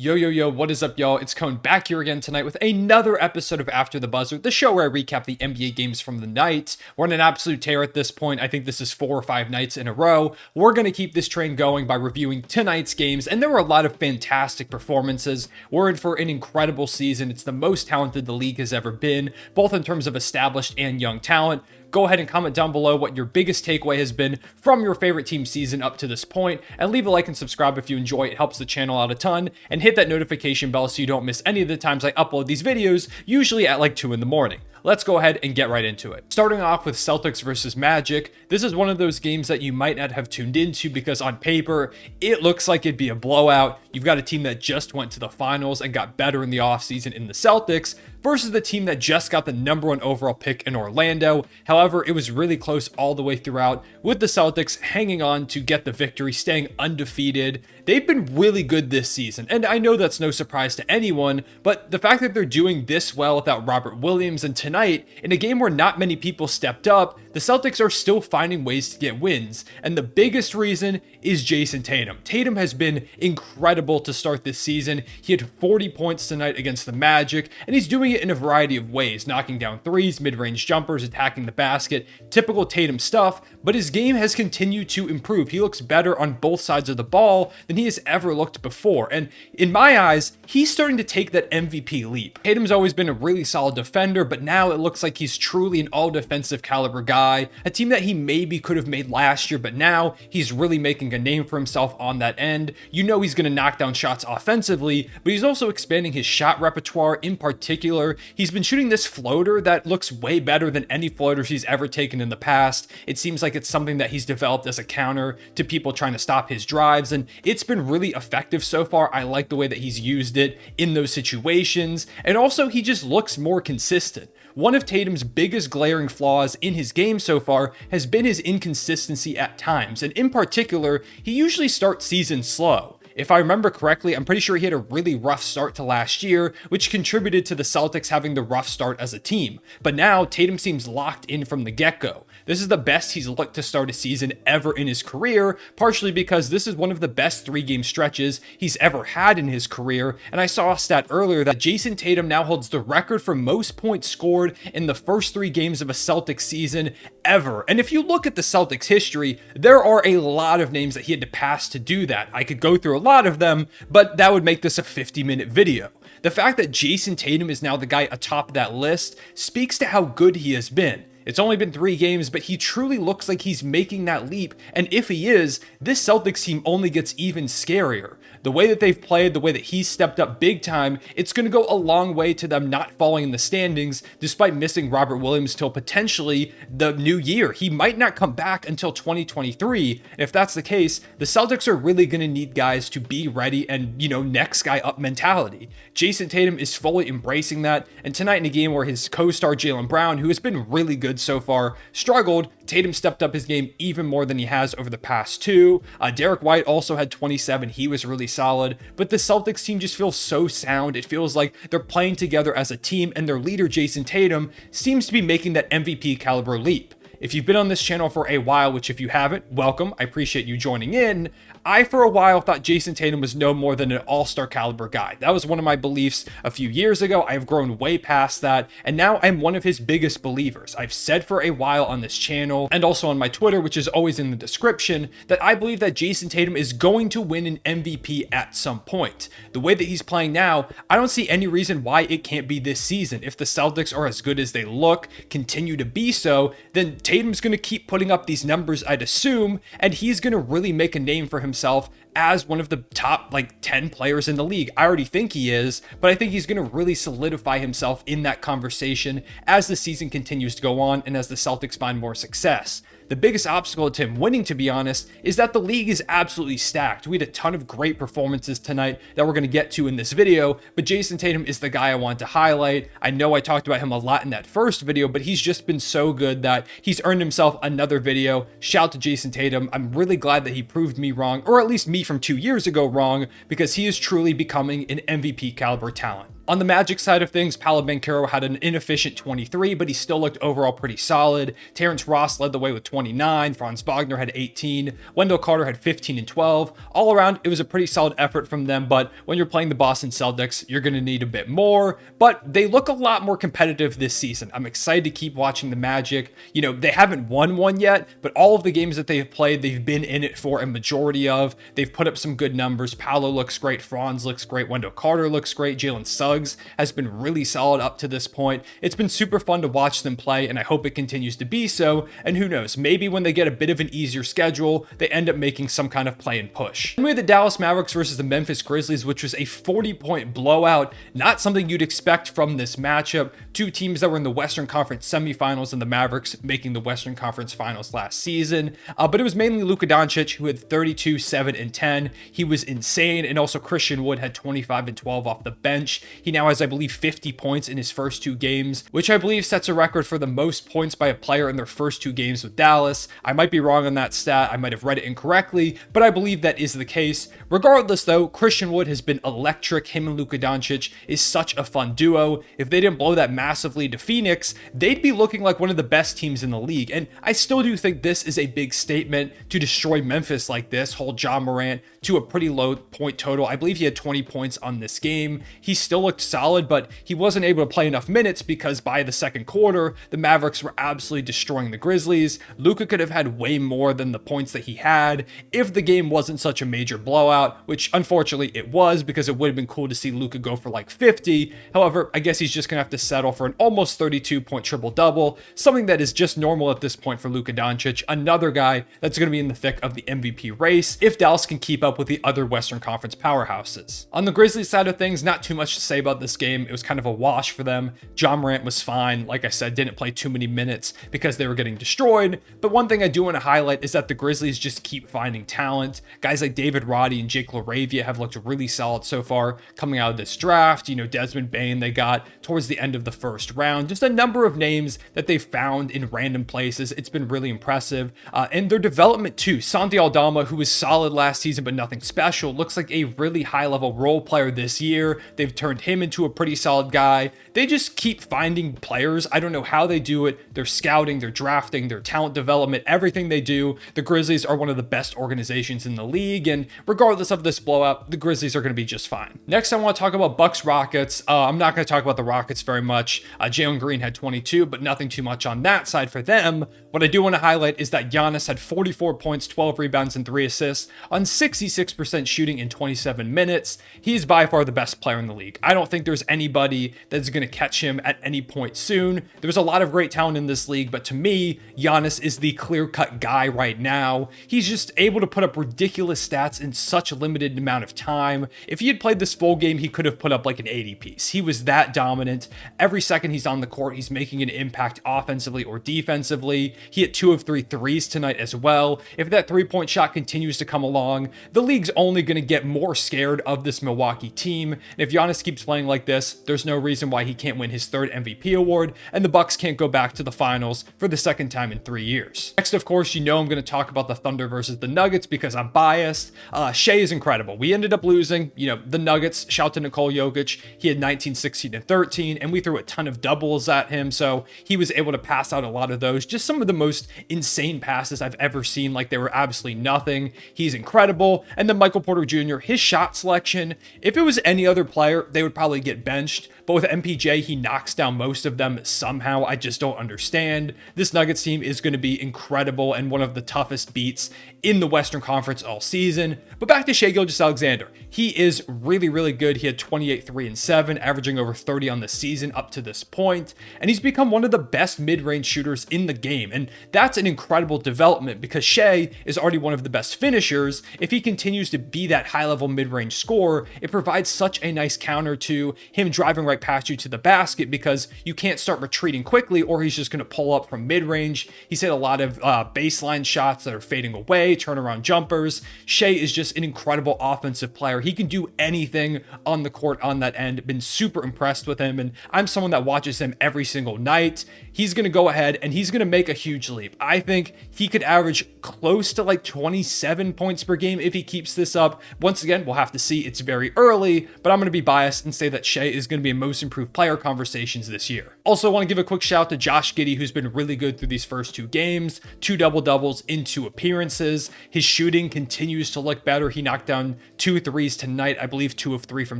Yo, what is up, y'all? It's Cone back here again tonight with another episode of After the Buzzer, the show where I recap the NBA games from the night. We're on an absolute tear at this point. I think this is 4 or 5 nights in a row. We're going to keep this train going by reviewing tonight's games, and there were a lot of fantastic performances. We're in for an incredible season. It's the most talented the league has ever been, both in terms of established and young talent. Go ahead and comment down below what your biggest takeaway has been from your favorite team season up to this point, and leave a like and subscribe if you enjoy. It helps the channel out a ton, and hit that notification bell so you don't miss any of the times I upload these videos, usually at like 2 in the morning. Let's go ahead and get right into it. Starting off with Celtics versus Magic, this is one of those games that you might not have tuned into because on paper, it looks like it'd be a blowout. You've got a team that just went to the finals and got better in the offseason in the Celtics versus the team that just got the #1 overall pick in Orlando. However, it was really close all the way throughout, with the Celtics hanging on to get the victory, staying undefeated. They've been really good this season, and I know that's no surprise to anyone, but the fact that they're doing this well without Robert Williams, and tonight, in a game where not many people stepped up, the Celtics are still finding ways to get wins, and the biggest reason is Jayson Tatum. Tatum has been incredible to start this season. He had 40 points tonight against the Magic, and he's doing it in a variety of ways, knocking down threes, mid-range jumpers, attacking the basket, typical Tatum stuff, but his game has continued to improve. He looks better on both sides of the ball than he has ever looked before, and in my eyes, he's starting to take that MVP leap. Tatum's always been a really solid defender, but now it looks like he's truly an all-defensive caliber guy, a team that he maybe could have made last year, but now he's really making a name for himself on that end. You know he's going to knock down shots offensively, but he's also expanding his shot repertoire. In particular, he's been shooting this floater that looks way better than any floaters he's ever taken in the past. It seems like it's something that he's developed as a counter to people trying to stop his drives, and it's been really effective so far. I like the way that he's used it in those situations, and also he just looks more consistent. One of Tatum's biggest glaring flaws in his game so far has been his inconsistency at times, and in particular, he usually starts seasons slow. If I remember correctly, I'm pretty sure he had a really rough start to last year, which contributed to the Celtics having the rough start as a team. But now, Tatum seems locked in from the get-go. This is the best he's looked to start a season ever in his career, partially because this is one of the best 3-game stretches he's ever had in his career, and I saw a stat earlier that Jayson Tatum now holds the record for most points scored in the first 3 games of a Celtics season ever. And if you look at the Celtics history, there are a lot of names that he had to pass to do that. I could go through a lot of them, but that would make this a 50-minute video. The fact that Jayson Tatum is now the guy atop that list speaks to how good he has been. It's only been 3 games, but he truly looks like he's making that leap, and if he is, this Celtics team only gets even scarier. The way that they've played, the way that he's stepped up big time, it's going to go a long way to them not falling in the standings, despite missing Robert Williams till potentially the new year. He might not come back until 2023. If that's the case, the Celtics are really going to need guys to be ready and, next guy up mentality. Jayson Tatum is fully embracing that, and tonight in a game where his co-star Jaylen Brown, who has been really good so far, struggled, Tatum stepped up his game even more than he has over the past 2. Derek White also had 27. He was really solid, but the Celtics team just feels so sound. It feels like they're playing together as a team, and their leader, Jayson Tatum, seems to be making that MVP caliber leap. If you've been on this channel for a while, which if you haven't, welcome. I appreciate you joining in. I, for a while, thought Jayson Tatum was no more than an all-star caliber guy. That was one of my beliefs a few years ago. I've grown way past that, and now I'm one of his biggest believers. I've said for a while on this channel, and also on my Twitter, which is always in the description, that I believe that Jayson Tatum is going to win an MVP at some point. The way that he's playing now, I don't see any reason why it can't be this season. If the Celtics are as good as they look, continue to be so, then Tatum's going to keep putting up these numbers, I'd assume, and he's going to really make a name for himself as one of the top 10 players in the league. I already think he is, but I think he's going to really solidify himself in that conversation as the season continues to go on and as the Celtics find more success. The biggest obstacle to him winning, to be honest, is that the league is absolutely stacked. We had a ton of great performances tonight that we're going to get to in this video, but Jayson Tatum is the guy I want to highlight. I know I talked about him a lot in that first video, but he's just been so good that he's earned himself another video. Shout out to Jayson Tatum. I'm really glad that he proved me wrong, or at least me from 2 years ago wrong, because he is truly becoming an MVP caliber talent. On the Magic side of things, Paolo Banchero had an inefficient 23, but he still looked overall pretty solid. Terrence Ross led the way with 29. Franz Wagner had 18. Wendell Carter had 15 and 12. All around, it was a pretty solid effort from them, but when you're playing the Boston Celtics, you're going to need a bit more. But they look a lot more competitive this season. I'm excited to keep watching the Magic. You know, they haven't won one yet, but all of the games that they've played, they've been in it for a majority of. They've put up some good numbers. Paolo looks great. Franz looks great. Wendell Carter looks great. Jalen Suggs has been really solid up to this point. It's been super fun to watch them play, and I hope it continues to be so. And who knows, maybe when they get a bit of an easier schedule, they end up making some kind of play and push. And we had the Dallas Mavericks versus the Memphis Grizzlies, which was a 40-point blowout. Not something you'd expect from this matchup. Two teams that were in the Western Conference semifinals, and the Mavericks making the Western Conference finals last season. But it was mainly Luka Doncic, who had 32, 7, and 10. He was insane, and also Christian Wood had 25 and 12 off the bench. He now has, I believe, 50 points in his first two games, which I believe sets a record for the most points by a player in their first two games with Dallas. I might be wrong on that stat. I might have read it incorrectly, but I believe that is the case. Regardless, though, Christian Wood has been electric. Him and Luka Doncic is such a fun duo. If they didn't blow that massive lead to Phoenix, they'd be looking like one of the best teams in the league. And I still do think this is a big statement to destroy Memphis like this, hold Ja Morant to a pretty low point total. I believe he had 20 points on this game. He still looked solid, but he wasn't able to play enough minutes because by the second quarter, the Mavericks were absolutely destroying the Grizzlies. Luka could have had way more than the points that he had if the game wasn't such a major blowout, which unfortunately it was, because it would have been cool to see Luka go for like 50. However, I guess he's just gonna have to settle for an almost 32-point triple-double, something that is just normal at this point for Luka Doncic, another guy that's gonna be in the thick of the MVP race if Dallas can keep up with the other Western Conference powerhouses. On the Grizzlies side of things, not too much to say about this game. It was kind of a wash for them. Ja Morant was fine. Like I said, didn't play too many minutes because they were getting destroyed. But one thing I do want to highlight is that the Grizzlies just keep finding talent. Guys like David Roddy and Jake LaRavia have looked really solid so far coming out of this draft. You know, Desmond Bane they got towards the end of the first round. Just a number of names that they've found in random places. It's been really impressive. And their development too. Santi Aldama, who was solid last season but nothing special, looks like a really high-level role player this year. They've turned him into a pretty solid guy. They just keep finding players. I don't know how they do it. They're scouting, they're drafting, their talent development, everything they do. The Grizzlies are one of the best organizations in the league, and regardless of this blowout, the Grizzlies are going to be just fine. Next, I want to talk about Bucks Rockets. I'm not going to talk about the Rockets very much. Jalen Green had 22, but nothing too much on that side for them. What I do want to highlight is that Giannis had 44 points, 12 rebounds, and 3 assists on 66% shooting in 27 minutes. He's by far the best player in the league. I don't think there's anybody that's going to catch him at any point soon. There's a lot of great talent in this league, but to me, Giannis is the clear-cut guy right now. He's just able to put up ridiculous stats in such a limited amount of time. If he had played this full game, he could have put up like an 80 piece. He was that dominant. Every second he's on the court, he's making an impact offensively or defensively. He hit 2 of 3 threes tonight as well. If that three-point shot continues to come along, the league's only going to get more scared of this Milwaukee team. And if Giannis keeps playing like this, there's no reason why he can't win his third MVP award, and the Bucks can't go back to the finals for the second time in 3 years. Next, of course, you know I'm going to talk about the Thunder versus the Nuggets because I'm biased. Shea is incredible. We ended up losing, the Nuggets. Shout to Nikola Jokic. He had 19, 16, and 13, and we threw a ton of doubles at him, so he was able to pass out a lot of those. Just some of the most insane passes I've ever seen. Like, they were absolutely nothing. He's incredible. And then Michael Porter Jr., his shot selection, if it was any other player, they would probably get benched. But with MPJ, he knocks down most of them somehow. I just don't understand. This Nuggets team is going to be incredible and one of the toughest beats in the Western Conference all season. But back to Shai Gilgeous-Alexander. He is really, really good. He had 28, 3, and 7, averaging over 30 on the season up to this point. And he's become one of the best mid-range shooters in the game. And that's an incredible development because Shai is already one of the best finishers. If he continues to be that high-level mid-range scorer, it provides such a nice counter to him driving right past you to the basket because you can't start retreating quickly or he's just going to pull up from mid-range. He's hit a lot of baseline shots that are fading away, turnaround jumpers. Shai is just an incredible offensive player. He can do anything on the court on that end. Been super impressed with him, and I'm someone that watches him every single night. He's going to go ahead and he's going to make a huge leap. I think he could average close to like 27 points per game if he keeps this up. Once again, we'll have to see. It's very early, but I'm going to be biased and say that Shai is going to be in most improved player conversations this year. Also, I want to give a quick shout out to Josh Giddey, who's been really good through these first 2 games, 2 double-doubles in 2 appearances. His shooting continues to look better. He knocked down 2 threes tonight, I believe 2 of 3 from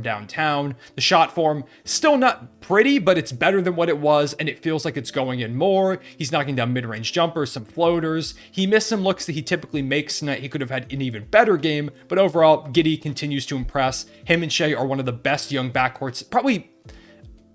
downtown. The shot form, still not pretty, but it's better than what it was, and it feels like it's going in more. He's knocking down mid-range jumpers, some floaters. He missed some looks that he typically makes tonight. He could have had an even better game, but overall, Giddey continues to impress. Him and Shai are one of the best young backcourts, probably,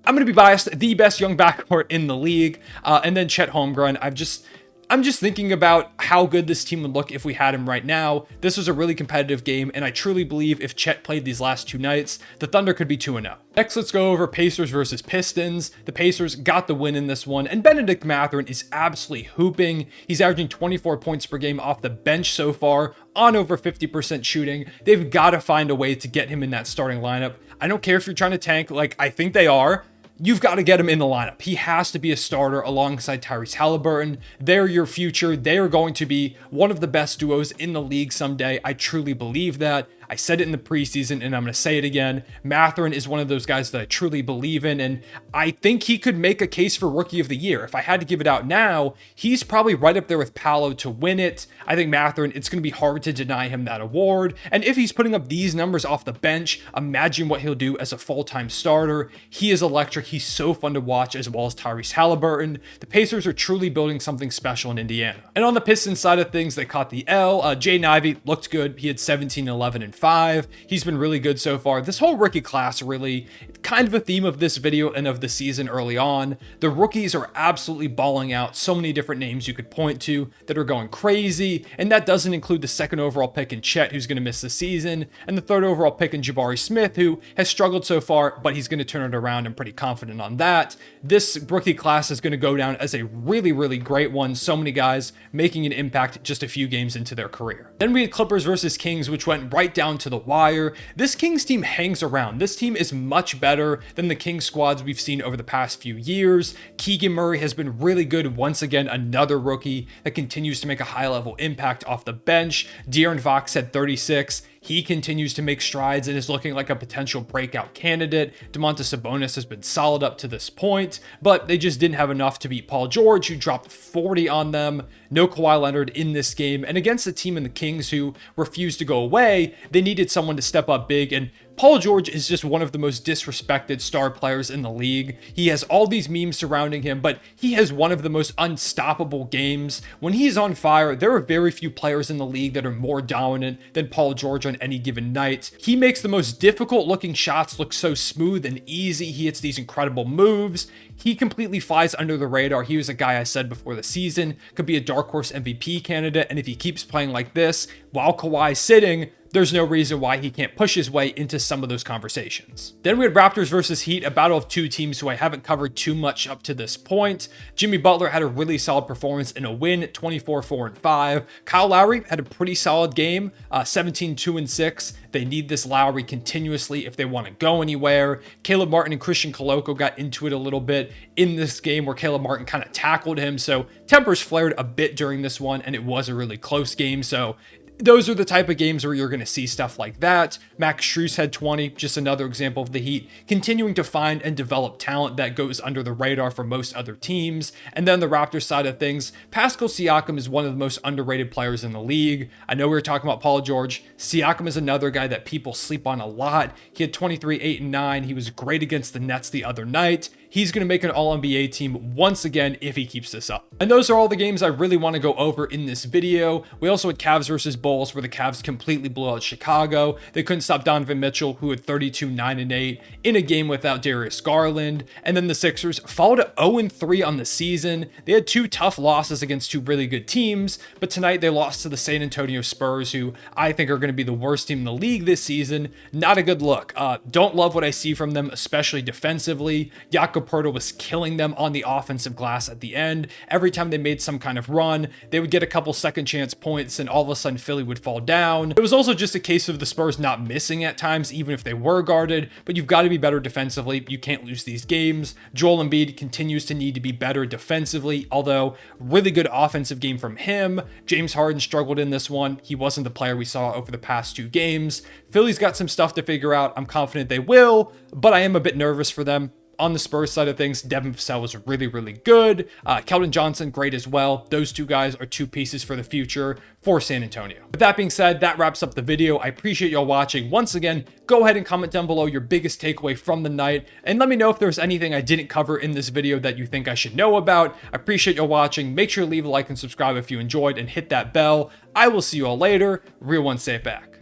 I'm going to be biased, the best young backcourt in the league. And then Chet Holmgren, I'm just thinking about how good this team would look if we had him right now. This was a really competitive game, and I truly believe if Chet played these last 2 nights, the Thunder could be 2-0. Next, let's go over Pacers versus Pistons. The Pacers got the win in this one, and Benedict Mathurin is absolutely hooping. He's averaging 24 points per game off the bench so far, on over 50% shooting. They've got to find a way to get him in that starting lineup. I don't care if you're trying to tank, like I think they are. You've got to get him in the lineup. He has to be a starter alongside Tyrese Halliburton. They're your future. They are going to be one of the best duos in the league someday. I truly believe that. I said it in the preseason, and I'm going to say it again. Mathurin is one of those guys that I truly believe in, and I think he could make a case for Rookie of the Year. If I had to give it out now, he's probably right up there with Paolo to win it. I think Mathurin, it's going to be hard to deny him that award, and if he's putting up these numbers off the bench, imagine what he'll do as a full-time starter. He is electric. He's so fun to watch, as well as Tyrese Halliburton. The Pacers are truly building something special in Indiana. And on the Pistons side of things, they caught the L. Jaden Ivey looked good. He had 17, 11, and 5. He's been really good so far. This whole rookie class really kind of a theme of this video and of the season early on. The rookies are absolutely balling out. So many different names you could point to that are going crazy, and that doesn't include the 2nd overall pick in Chet, who's going to miss the season, and the 3rd overall pick in Jabari Smith, who has struggled so far, but he's going to turn it around. I'm pretty confident on that. This rookie class is going to go down as a really, really great one. So many guys making an impact just a few games into their career. Then we had Clippers versus Kings, which went right down to the wire. This Kings team hangs around. This team is much better than the Kings squads we've seen over the past few years. Keegan Murray has been really good once again, another rookie that continues to make a high-level impact off the bench. De'Aaron Fox had 36. He continues to make strides and is looking like a potential breakout candidate. Domantas Sabonis has been solid up to this point, but they just didn't have enough to beat Paul George, who dropped 40 on them. No Kawhi Leonard in this game, and against the team in the Kings who refused to go away, they needed someone to step up big, and Paul George is just one of the most disrespected star players in the league. He has all these memes surrounding him, but he has one of the most unstoppable games. When he's on fire, there are very few players in the league that are more dominant than Paul George on any given night. He makes the most difficult looking shots look so smooth and easy. He hits these incredible moves. He completely flies under the radar. He was a guy I said before the season could be a dark horse MVP candidate, and if he keeps playing like this while Kawhi's sitting, there's no reason why he can't push his way into some of those conversations. Then we had Raptors versus Heat, a battle of 2 teams who I haven't covered too much up to this point. Jimmy Butler had a really solid performance in a win, 24, 4, and 5. Kyle Lowry had a pretty solid game, 17, 2, and 6. They need this Lowry continuously if they want to go anywhere. Caleb Martin and Christian Koloko got into it a little bit in this game where Caleb Martin kind of tackled him, so tempers flared a bit during this one, and it was a really close game, so those are the type of games where you're going to see stuff like that. Max Strus had 20, just another example of the Heat continuing to find and develop talent that goes under the radar for most other teams. And then the Raptors side of things, Pascal Siakam is one of the most underrated players in the league. I know we were talking about Paul George. Siakam is another guy that people sleep on a lot. He had 23, 8, and 9. He was great against the Nets the other night. He's going to make an All-NBA team once again if he keeps this up. And those are all the games I really want to go over in this video. We also had Cavs versus Bulls, where the Cavs completely blew out Chicago. They couldn't stop Donovan Mitchell, who had 32, 9, and 8 in a game without Darius Garland. And then the Sixers followed to 0-3 on the season. They had 2 tough losses against 2 really good teams, but tonight they lost to the San Antonio Spurs, who I think are going to be the worst team in the league this season. Not a good look. Don't love what I see from them, especially defensively. Jakob Porter was killing them on the offensive glass at the end. Every time they made some kind of run, they would get a couple second chance points and all of a sudden Philly would fall down. It was also just a case of the Spurs not missing at times, even if they were guarded, but you've got to be better defensively. You can't lose these games. Joel Embiid continues to need to be better defensively, although really good offensive game from him. James Harden struggled in this one. He wasn't the player we saw over the past 2 games. Philly's got some stuff to figure out. I'm confident they will, but I am a bit nervous for them. On the Spurs side of things, Devin Vassell was really, really good. Keldon Johnson, great as well. Those 2 guys are 2 pieces for the future for San Antonio. With that being said, that wraps up the video. I appreciate y'all watching. Once again, go ahead and comment down below your biggest takeaway from the night, and let me know if there's anything I didn't cover in this video that you think I should know about. I appreciate y'all watching. Make sure to leave a like and subscribe if you enjoyed, and hit that bell. I will see you all later. Real one, say it back.